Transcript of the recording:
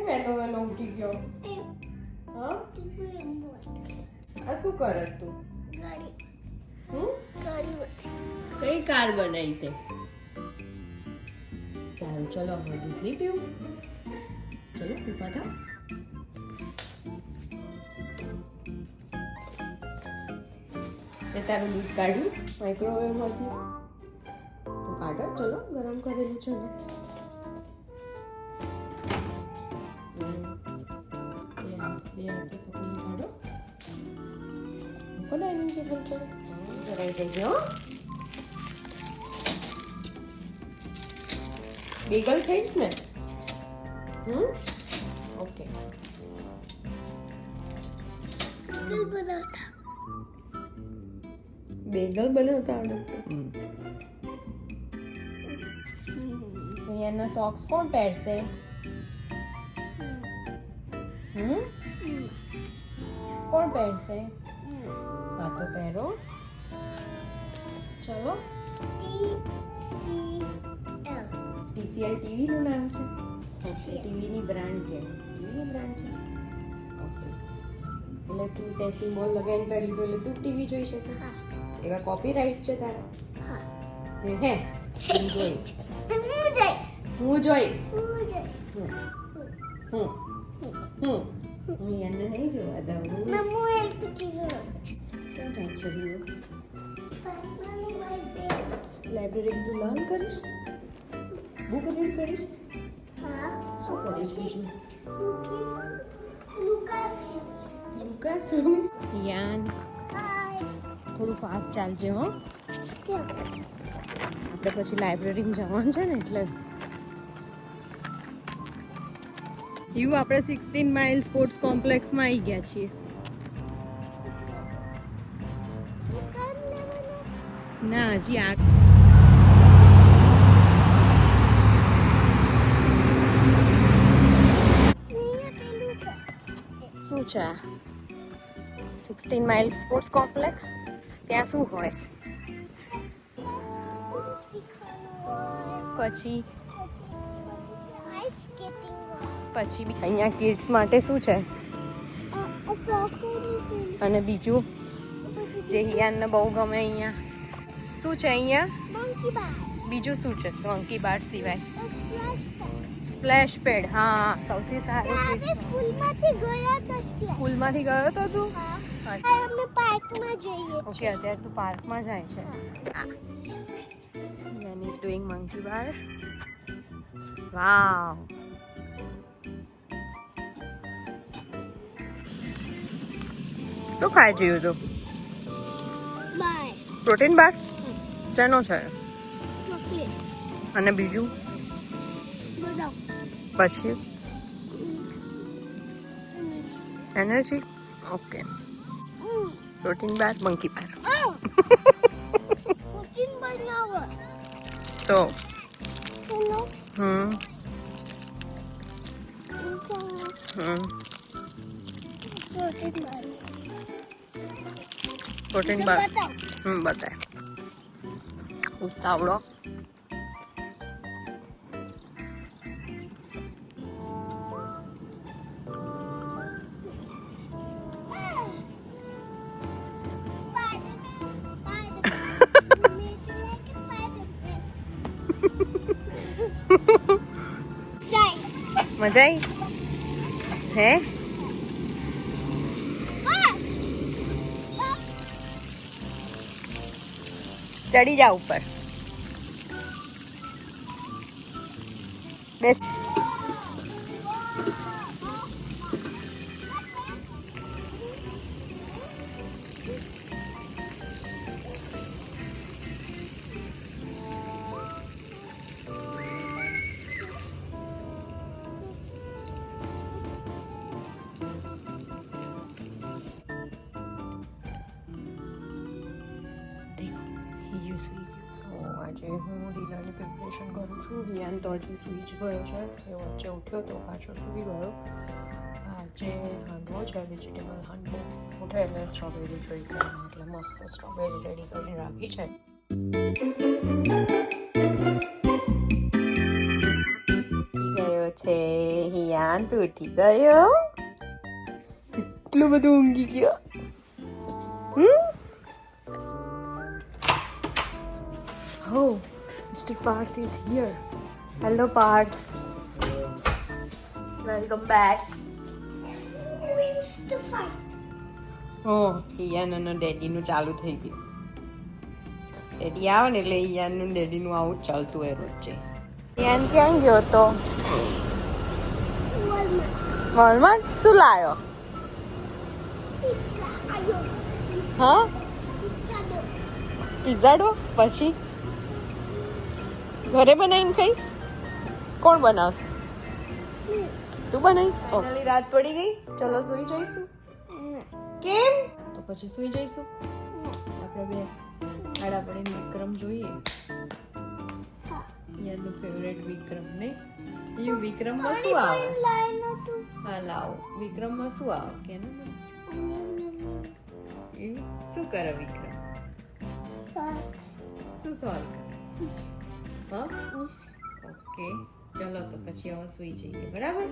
કેમ વહેલો વહેલો ઉઠી ગયો? હા, આ શું કરે તું? કઈ કાર બનાવી તે? સારું, ચલો હવે દૂધ નહીં પીવું. ચલો ઉભા થાવ. તે તારું દૂધ કાઢ્યું માઇક્રોવેવમાંથી? તો કાઢો, ચલો ગરમ કરેલું છે ને. બે હાથે પકડીને કાઢો. મૂકો ડાઇનિંગ ટેબલ પર. કરાઈ દેજો. બેગલ ખાઈશ ને? ઓકે. બેગલ બનાવતા આવડે? તો એના સોક્સ કોણ પહેરશે? કોણ પહેરશે? હા તો પહેરો. ચલો. TCL ટીવી નું નામ છે? ટીવીની બ્રાન્ડ છે. ટીવીની બ્રાન્ડ છે. ઓકે. એટલે તું તે સિમ્બોલ લગાવીને કરી લીધું એટલે તું ટીવી જોઈ શકે? એવા કોપીરાઇટ છે તારા? હે હું જોઈશ. હું જોઈશ. હું એને નહીં જોવા દઉં. ક્યાં જાય છે રીઓ? લાઇબ્રેરી લર્ન કરીશ? બુક રીડ કરીશ? શું કરીશ બીજું? લુકાસ રમીશ? યાન થોડું ફાસ્ટ ચાલજે હો. આપણે પછી લાઇબ્રેરીમાં જવાનું છે ને એટલે. એવું આપણે 16 માઇલ સ્પોર્ટ્સ કોમ્પ્લેક્સમાં આવી ગયા છીએ. ના હજી આ શું છે? 16 માઇલ સ્પોર્ટ્સ કોમ્પ્લેક્સ. ત્યાં શું હોય? પછી અહીંયા કિડ્સ માટે શું છે? અને બીજું જે હિયાનને બહુ ગમે અહીંયા શું છે? અહીંયા બીજું શું છે મંકી બાર સિવાય? Splash pad. હા, સૌથી સારું. સ્કૂલમાંથી ગયો તો તું? ઓકે, અત્યારે તું પાર્કમાં જાય છે. Yan is doing monkey bar. Wow. શું ખાઈ રહ્યું તું? પ્રોટીન બાર? શેનો છે? અને બીજું? પછી એનર્જી. ઓકે. પ્રોટીન બાર, મંકી બાર. તો પ્રોટીન બાર બતાય. ઉતાવળો. મજા આવી? હે ચડી જા ઉપર. બેસ. આજે હું ડિનરની પ્રિપરેશન કરું છું. હિયાન તો હજી સૂઈ જ ગયો છે. એ વચ્ચે ઉઠ્યો તો પાછો સૂઈ ગયો. આજે હાંડવો છે, વેજીટેબલ હાંડવો. ઉઠે એટલે સ્ટ્રોબેરી જોઈશે એટલે મસ્ત સ્ટ્રોબેરી રેડી કરીને રાખી છે. ગયો છે હિયાન. યાન તો ઉઠી ગયો. કેટલું બધું ઊંઘી ગયો. Oh, Mr. Parth is here. Hello, Parth. Welcome back. Oh, ઈયાનનો ડેડીનું ચાલુ થઈ ગયું. ડેડી આવે ને એટલે ઈયાનનું ડેડીનું આવું જ ચાલતું હોય રોજે. ઈયાન ક્યાં ગયો હતો? વોલમાર્ટ. શું લાયો? હા, પિઝા ડો. પછી ઘરે બનાવીને ખાઈશ? કોણ બનાવશે? તું બનાવીશ? ફાઇનલી રાત પડી ગઈ. ચલો સુઈ જઈશું. કેમ? તો પછી સુઈ જઈશું. આપણે બે આડા પડીને વિક્રમ જોઈએ. યાનું ફેવરેટ વિક્રમ ને. એ વિક્રમમાં શું આવે? હા લાવો. વિક્રમમાં શું આવે કે ને? શું કરે વિક્રમ? શું સોલ્વ કરે? હા, ઓકે. ચલો તો પછી હવે સુઈ જઈએ. બરાબર.